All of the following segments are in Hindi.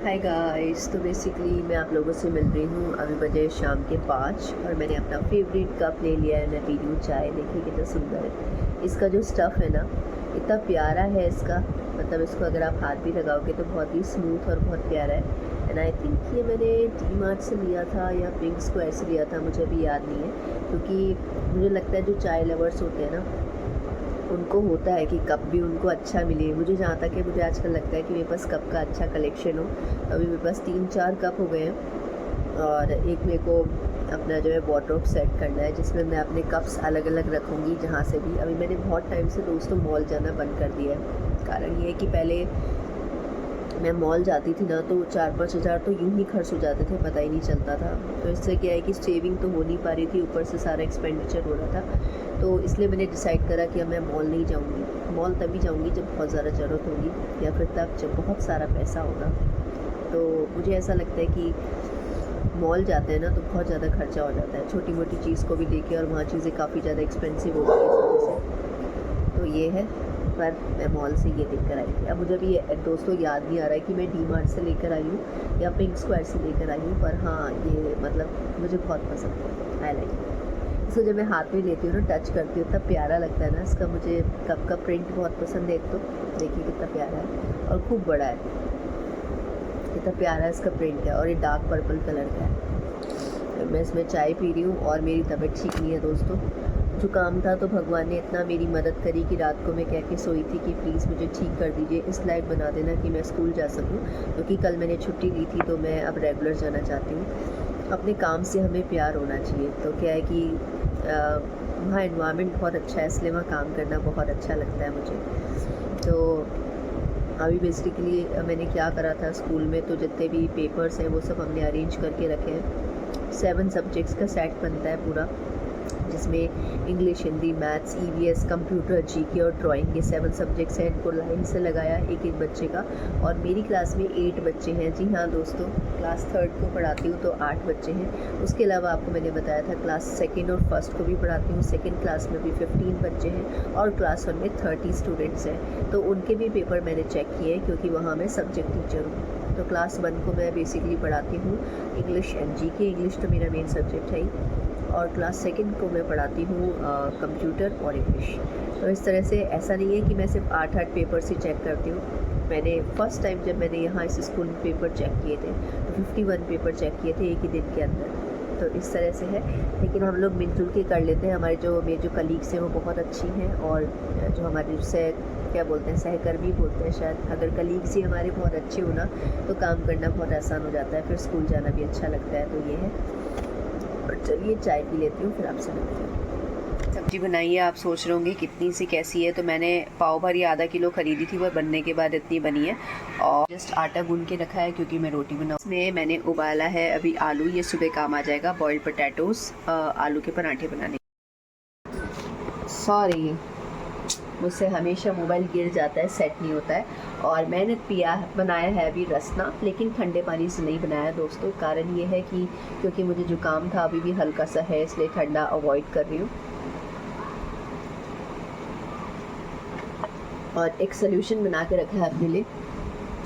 Hi guys. तो बेसिकली मैं आप लोगों से मिल रही हूँ। अभी बजे शाम के 5 और मैंने अपना फेवरेट कप ले लिया है। मैं पी रही हूँ चाय। देखिए कितना सुंदर है। इसका जो स्टफ़ है ना, इतना प्यारा है इसका, मतलब इसको अगर आप हाथ भी लगाओगे तो बहुत ही स्मूथ और बहुत प्यारा है। एंड आई थिंक ये मैंने डी मार्ट से लिया था या पिंक स्क्वायर से लिया था, मुझे अभी याद नहीं है। क्योंकि मुझे लगता है जो चाय लवर्स होते हैं ना, उनको होता है कि कप भी उनको अच्छा मिले। मुझे जहाँ तक है, मुझे आजकल लगता है कि मेरे पास कप का अच्छा कलेक्शन हो। अभी मेरे पास 3-4 कप हो गए हैं और एक मेरे को अपना जो है वार्डरोब सेट करना है, जिसमें मैं अपने कप्स अलग अलग रखूँगी जहाँ से भी। अभी मैंने बहुत टाइम से दोस्तों मॉल जाना बंद कर दिया है। कारण ये है कि पहले मैं मॉल जाती थी ना, तो 4-5 हज़ार तो यूँ ही खर्च हो जाते थे, पता ही नहीं चलता था। तो इससे क्या है कि सेविंग तो हो नहीं पा रही थी, ऊपर से सारा एक्सपेंडिचर हो रहा था। तो इसलिए मैंने डिसाइड करा कि अब मैं मॉल नहीं जाऊँगी। मॉल तभी जाऊँगी जब बहुत ज़्यादा ज़रूरत होगी, या फिर तब जब बहुत सारा पैसा होगा। तो मुझे ऐसा लगता है कि मॉल जाते हैं ना तो बहुत ज़्यादा खर्चा हो जाता है, छोटी मोटी चीज़ को भी लेके, और वहाँ चीज़ें काफ़ी ज़्यादा एक्सपेंसिव होती है इस वजह से। तो ये है। पर मैं मॉल से ये लेकर आई थी। अब मुझे भी दोस्तों याद नहीं आ रहा है कि मैं डी मार्ट से लेकर आई हूँ या पिंक स्क्वायर से लेकर आई हूँ, पर हाँ ये मतलब मुझे बहुत पसंद है। आई लाइक इसको। जब मैं हाथ में लेती हूँ ना, टच करती हूँ, तब प्यारा लगता है ना इसका। मुझे कप का प्रिंट बहुत पसंद है। एक तो देखिए कितना प्यारा है और खूब बड़ा है, कितना प्यारा इसका प्रिंट है, और ये डार्क पर्पल कलर का है। मैं इसमें चाय पी रही हूँ और मेरी तबीयत ठीक नहीं है दोस्तों। जुकाम था तो भगवान ने इतना मेरी मदद करी कि रात को मैं कह के सोई थी कि प्लीज़ मुझे ठीक कर दीजिए, इस लायक बना देना कि मैं स्कूल जा सकूं। क्योंकि कल मैंने छुट्टी ली थी, तो मैं अब रेगुलर जाना चाहती हूँ। अपने काम से हमें प्यार होना चाहिए। तो क्या है कि वहाँ इन्वायरमेंट बहुत अच्छा है, इसलिए वहाँ काम करना बहुत अच्छा लगता है मुझे। तो अभी बेसिकली मैंने क्या करा था स्कूल में, तो जितने भी पेपर्स हैं वो सब हमने अरेंज करके रखे हैं। 7 सब्जेक्ट्स का सेट बनता है पूरा, जिसमें English, Hindi, maths, EVS, computer, GK और ड्राइंग, ये 7 सब्जेक्ट्स हैं। इनको लाइन से लगाया एक एक बच्चे का। और मेरी क्लास में 8 बच्चे हैं। जी हाँ दोस्तों, क्लास 3rd को पढ़ाती हूँ तो 8 बच्चे हैं। उसके अलावा आपको मैंने बताया था क्लास 2nd और 1st को भी पढ़ाती हूँ। 2nd क्लास में भी 15 बच्चे हैं और क्लास 1 में 30 स्टूडेंट्स हैं। तो उनके भी पेपर मैंने चेक किए हैं, क्योंकि वहाँ मैं सब्जेक्ट टीचर हूँ। तो क्लास 1 को मैं बेसिकली पढ़ाती हूँ इंग्लिश एंड जीके। इंग्लिश तो मेरा मेन सब्जेक्ट है ही। और क्लास 2nd को मैं पढ़ाती हूँ कंप्यूटर और इंग्लिश। तो इस तरह से ऐसा नहीं है कि मैं सिर्फ 8 पेपर्स ही चेक करती हूँ। मैंने फ़र्स्ट टाइम जब मैंने यहाँ इस स्कूल में पेपर चेक किए थे, तो 51 पेपर चेक किए थे एक ही दिन के अंदर। तो इस तरह से है। लेकिन हम लोग मिलजुल के कर लेते हैं। मेरे जो कलीग्स हैं वो बहुत अच्छी हैं, और जो हमारे से क्या बोलते हैं, सहकर्मी बोलते हैं शायद। अगर कलीग्स ही हमारे बहुत अच्छे हो ना, तो काम करना बहुत आसान हो जाता है, फिर स्कूल जाना भी अच्छा लगता है। तो ये है। और चलिए चाय पी लेती हूँ, फिर आपसे मिलती हूँ। सब्ज़ी बनाई है। आप सोच रहे होंगे कितनी सी कैसी है, तो मैंने पाव भरी आधा किलो ख़रीदी थी, वह बनने के बाद इतनी बनी है। और जस्ट आटा गूंद के रखा है क्योंकि मैं रोटी बनाऊँ। इसमें मैंने उबाला है अभी आलू, ये सुबह काम आ जाएगा। बॉइल्ड पोटैटोज़, आलू के पराठे बनाने। सॉरी, मुझसे हमेशा मोबाइल गिर जाता है, सेट नहीं होता है। और मैंने बनाया है अभी रसना, लेकिन ठंडे पानी से नहीं बनाया दोस्तों। कारण ये है कि क्योंकि मुझे जुकाम था, अभी भी हल्का सा है, इसलिए ठंडा अवॉइड कर रही हूँ। और एक सोल्यूशन बना के रखा है अपने लिए।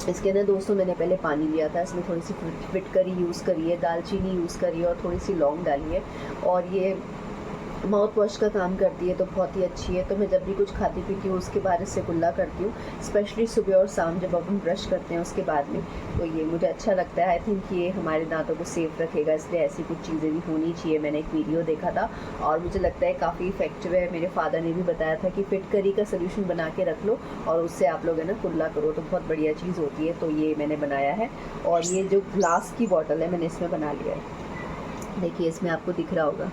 इसके अंदर दोस्तों मैंने पहले पानी लिया था, इसमें थोड़ी सी फिटकरी यूज़ करी है, दालचीनी यूज़ करी है, और थोड़ी सी लौंग डाली है। और ये माउथ वॉश का काम करती है, तो बहुत ही अच्छी है। तो मैं जब भी कुछ खाती पीती हूँ उसके बाद इससे कुल्ला करती हूँ, स्पेशली सुबह और शाम जब अपन ब्रश करते हैं उसके बाद में। तो ये मुझे अच्छा लगता है। आई थिंक ये हमारे दांतों को सेफ रखेगा, इसलिए ऐसी कुछ चीज़ें भी होनी चाहिए। मैंने एक वीडियो देखा था और मुझे लगता है काफ़ी इफेक्टिव है। मेरे फादर ने भी बताया था कि फिटकरी का सोल्यूशन बना के रख लो और उससे आप लोग है ना कुल्ला करो, तो बहुत बढ़िया चीज़ होती है। तो ये मैंने बनाया है। और ये जो ग्लास की बॉटल है मैंने इसमें बना लिया है, देखिए इसमें आपको दिख रहा होगा।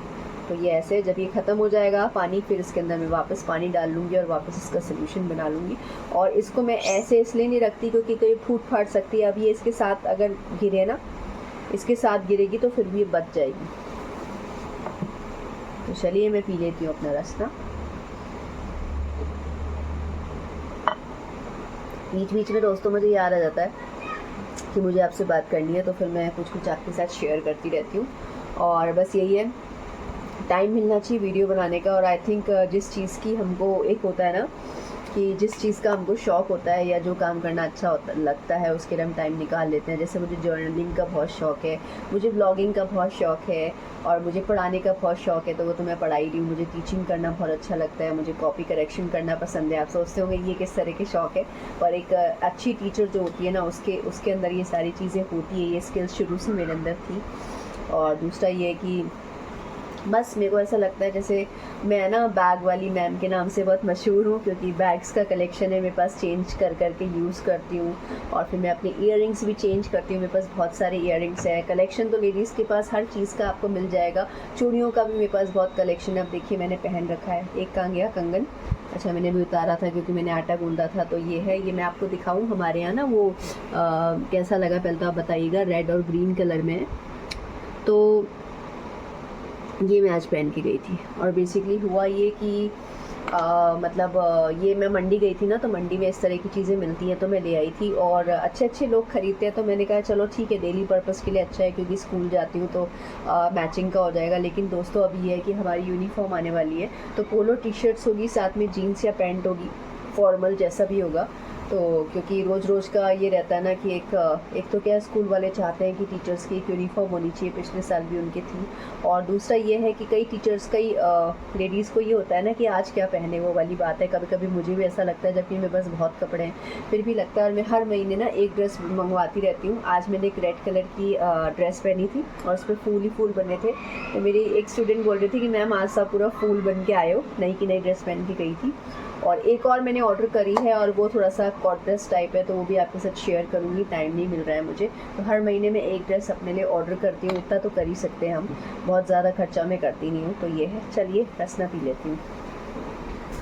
तो ये ऐसे जब ये ख़त्म हो जाएगा पानी, फिर इसके अंदर मैं वापस पानी डाल लूँगी और वापस इसका सोल्यूशन बना लूँगी। और इसको मैं ऐसे इसलिए नहीं रखती क्योंकि कहीं फूट फाट सकती है। अब ये इसके साथ अगर गिरे ना, इसके साथ गिरेगी तो फिर भी ये बच जाएगी। तो चलिए मैं पी लेती हूँ अपना रस ना। बीच बीच में दोस्तों मुझे याद आ जाता है कि मुझे आपसे बात करनी है, तो फिर मैं कुछ कुछ आपके साथ शेयर करती रहती हूँ। और बस यही है, टाइम मिलना चाहिए वीडियो बनाने का। और आई थिंक जिस चीज़ की हमको एक होता है ना कि जिस चीज़ का हमको शौक़ होता है या जो काम करना अच्छा होता लगता है उसके लिए हम टाइम निकाल लेते हैं। जैसे मुझे जर्नलिंग का बहुत शौक़ है, मुझे ब्लॉगिंग का बहुत शौक़ है और मुझे पढ़ाने का बहुत शौक़ है, तो वो तो मैं पढ़ा ही रही हूँ। मुझे टीचिंग करना बहुत अच्छा लगता है, मुझे कॉपी करेक्शन करना पसंद है। आप सोचते होंगे ये किस तरह के शौक़ है, पर एक अच्छी टीचर जो होती है ना उसके अंदर ये सारी चीज़ें होती है, ये स्किल्स शुरू से मेरे अंदर थी। और दूसरा ये है कि बस मेरे को ऐसा लगता है जैसे मैं ना बैग वाली मैम के नाम से बहुत मशहूर हूँ, क्योंकि बैग्स का कलेक्शन है मेरे पास, चेंज कर के यूज़ करती हूँ। और फिर मैं अपनी ईयरिंग्स भी चेंज करती हूँ, मेरे पास बहुत सारे ईयरिंग्स हैं। कलेक्शन तो लेडीज़ के पास हर चीज़ का आपको मिल जाएगा। चूड़ियों का भी मेरे पास बहुत कलेक्शन है। अब देखिए मैंने पहन रखा है, एक कहाँ गया कंगन, अच्छा मैंने भी उतारा था क्योंकि मैंने आटा गूंदा था। तो ये है, ये मैं आपको दिखाऊँ। हमारे यहाँ ना वो कैसा लगा पहले तो आप बताइएगा, रेड और ग्रीन कलर में है। तो ये मैं आज पहन के गई थी और बेसिकली हुआ ये कि ये मैं मंडी गई थी ना, तो मंडी में इस तरह की चीज़ें मिलती हैं तो मैं ले आई थी। और अच्छे लोग ख़रीदते हैं तो मैंने कहा चलो ठीक है, डेली पर्पस के लिए अच्छा है, क्योंकि स्कूल जाती हूँ तो मैचिंग का हो जाएगा। लेकिन दोस्तों अभी ये है कि हमारी यूनिफॉर्म आने वाली है, तो पोलो टी शर्ट्स होगी, साथ में जीन्स या पैंट होगी, फॉर्मल जैसा भी होगा। तो क्योंकि रोज़ का ये रहता है ना कि एक तो क्या स्कूल वाले चाहते हैं कि टीचर्स की एक यूनिफॉर्म होनी चाहिए, पिछले साल भी उनकी थी। और दूसरा ये है कि कई टीचर्स, कई लेडीज़ को ये होता है ना कि आज क्या पहने, वो वाली बात है। कभी कभी मुझे भी ऐसा लगता है, जबकि मेरे पास बहुत कपड़े हैं फिर भी लगता है। और मैं हर महीने ना एक ड्रेस मंगवाती रहती हूँ। आज मैंने एक रेड कलर की ड्रेस पहनी थी और उस पर फूल ही फूल बने थे। तो मेरी एक स्टूडेंट बोल रही थी कि मैम आज सब पूरा फूल बन के आए हो, नई की नई ड्रेस पहन के गई थी। और एक और मैंने ऑर्डर करी है और वो थोड़ा सा कॉट ड्रेस टाइप है, तो वो भी आपके साथ शेयर करूँगी। टाइम नहीं मिल रहा है मुझे, तो हर महीने में एक ड्रेस अपने लिए ऑर्डर करती हूँ। इतना तो कर ही सकते हैं हम, बहुत ज़्यादा खर्चा मैं करती नहीं हूँ। तो ये है, चलिए रसना पी लेती हूँ।